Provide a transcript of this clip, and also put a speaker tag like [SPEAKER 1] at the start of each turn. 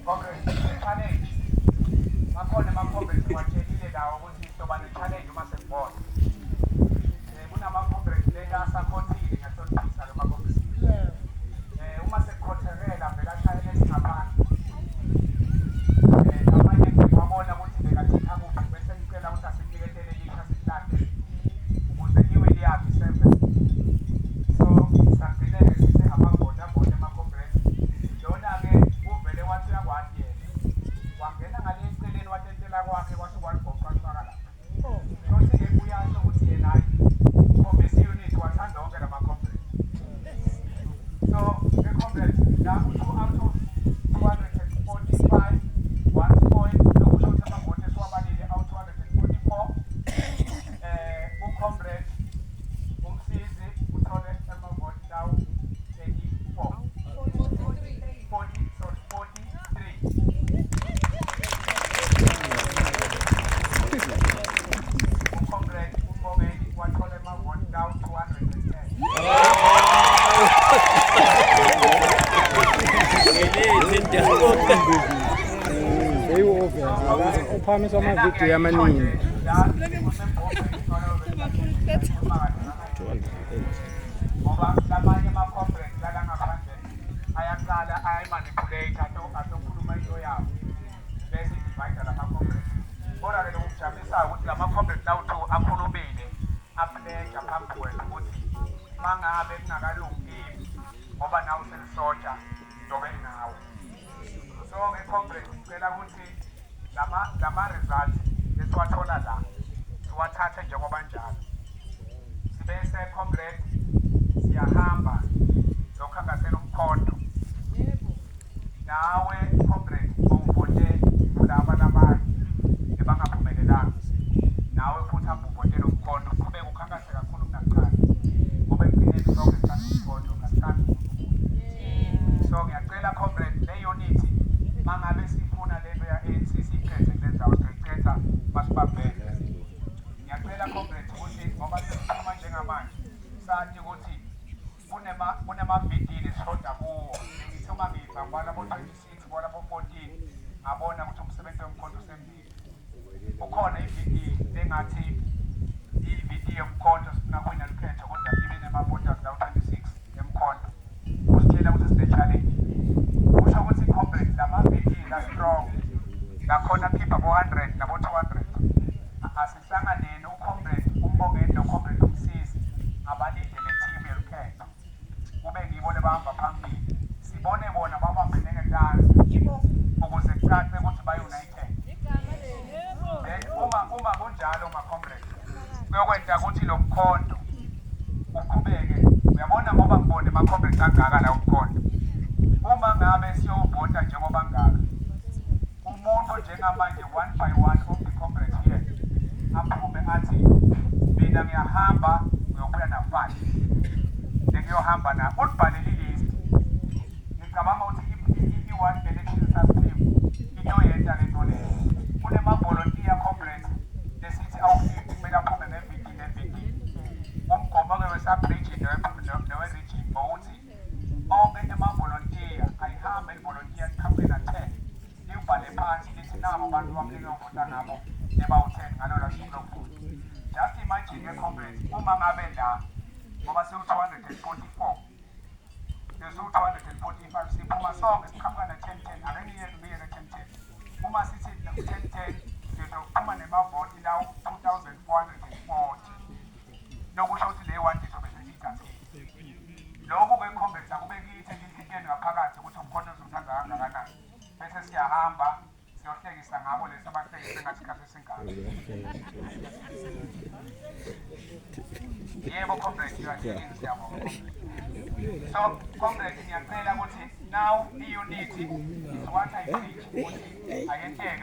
[SPEAKER 1] Comrade, challenge. Makhona ama-comrades ngiwatshelile lawo ukuthi soba ne-challenge uma sekubona. Kunama-comrades leta asakhothile ngiyahloniphisa lo ma-comrades. Uma sekukhothekela vele ashayele esingaphansi. Abanye ngibabona ukuthi bekathetha kuphi bese ngicela ukuthi asiniketele lisha sihlale ukuze iwe liyaphi isembe. So sagcineke sithi amabhoda khona ama-comrades. Lona-ke uvele wathi uyakwazi yena. Wangena ngale eceleni watentela kwakhe kwase kwaligoqa wasifaka lapha. Shothi-ke uyasho ukuthi yena hayi ukhombisa i-unit wathanda wonke la ma-comrades. So the comrades la out of 245 1 point lokusho ukuthi amavoti esiwabalile awu 244. Ucomrade umsizi uthole amavoti lawu 84 43. Ucomrade uMbongeni wathole amavoti lawu 210.
[SPEAKER 2] Uphamise amavidiyo amaningi.
[SPEAKER 1] Ngoba lamanye ama-comrades lala ngaphandle ayaqala ayayimanipulate atokhuluma into yabo bese divide lama-comrades. Kodwa-ke lokukujabulisayo ukuthi lama-comrades lawu-2 akhulumile apledge phambi kwethu ukuthi uma ngabe kungakalungi ngoba nawe selisotsha ndobe nawe. So-ke comrades ngicela ukuthi lama-results esiwathola la siwathathe njengoba njalo. Sibese comrade siyahamba lokhangasela umkhondo. Nawe comrade uvote kulaba labanye ebangaphumelelanga. Nawe futhi ambuvotele umkhondo qhubeka ukhankase kakhulu kunakuqala. Ngoba empilweni sonke sithanda umkhondo ngasithanda umuntu. So ngiyacela comrade le unity mangabe sifuna lento ya ANC siyiqede kulenzawo siyiqeda masibambene. Ngiyacela comrade ukuthi ngoba sesikhuluma njengamanje sathi ukuthi kunema-vidini sihoda kuwo. Ngithi uma ngiva kwalabo 26 kwalabo 14 ngabona ukuthi umsebenzi womkhondo usembili. Ukhona i-video engathi i-video yomkhondo sifuna kuyina lukhetho kodwa ibe nema-voters lawu 26 emkhondo. Usitshela ukuthi sine-challenge. Kusho ukuthi comrade lama-video la strong. Ngakhona khipha bo-100 nabo-200. Asihlanganeni ucomrade uMbongeni nocomrade umsizi abalinde le-team yelukhetho. Kube ngibone bahamba phambili. Sibone bona babambene ngetandla ukuze kucace ukuthi ba-united. Then uma kunjalo ma-comrade kuyokwenza ukuthi lo mkhondo uqhubeke. Uyabona ngoba ngibone ama-comrades angaka la umkhondo. Uma ngabe siyovota njengoba ngaka umuntu njengamanje 1 by 1 of the comrades here aphume athi mina ngiyahamba ngiyobuya na-5 ngiyohamba na ulibhalele ilist. Ngicabanga ukuthi i-one election system inoyenza le nto leyo. Kunema-volunteer comrades lesithi awu-50 kumele aphume ngeviki. Umgomo-ke wesabridge nowe-region ngokuthi onke ama-volunteer ayihambe i-volunteer iqhamuke na-10 libhale phansi lithi nabo abantu bamlike uvota ngabo ebawu-10 ngalola suku lokuvota. Just imagine comrades uma ngabe la ngoba siwu-244 siwu-245 siphuma sonke siqhamuka na-10-10 akengiye kubiyele 10-10. Uma sithi 10-10 sizophuma nemavoti lawu 2440. Lokusho ukuthi le 1 izobe sesiyithathile. Lokhu-ke comrades akube kithi entintweni ngaphakathi ukuthi umkhondo uzothanda kangakanani. Bese siyahamba siyohlekisa ngabo lesi abahlekise ngathi isikhathi esingaka. Yebo comrade uyahlekisa siyabonga. So comrade ngiyacela ukuthi now i-unity is what I preach ukuthi ayenteke.